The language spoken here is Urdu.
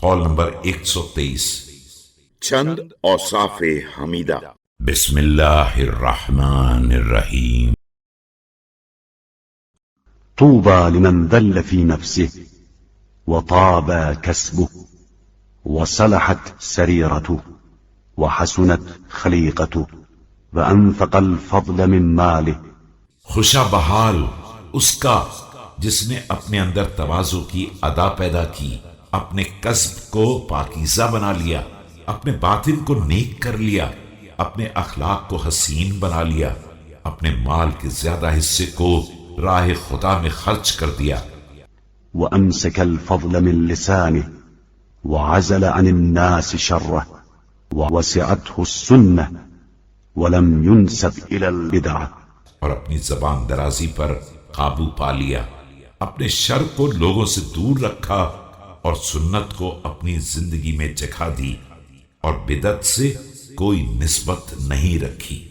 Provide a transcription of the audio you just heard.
قول نمبر 123۔ چند اوصاف حمیدہ۔ بسم اللہ الرحمن الرحیم۔ طوبى لمن ذل في نفسه وطاب كسبه وصلحت سريرته وحسنت خليقته وأنفق الفضل من ماله۔ خوشا بحال اس کا جس نے اپنے اندر تواضع کی ادا پیدا کی، اپنے کسب کو پاکیزہ بنا لیا، اپنے باطن کو نیک کر لیا، اپنے اخلاق کو حسین بنا لیا، اپنے مال کے زیادہ حصے کو راہ خدا میں خرچ کر دیا۔ وأمسك الفضل من لسانه وعزل عن الناس شره ووسعته السنة ولم ينسب إلى البدعة۔ اور اپنی زبان درازی پر قابو پا لیا، اپنے شر کو لوگوں سے دور رکھا اور سنت کو اپنی زندگی میں جگہ دی، اور بدعت سے کوئی نسبت نہیں رکھی۔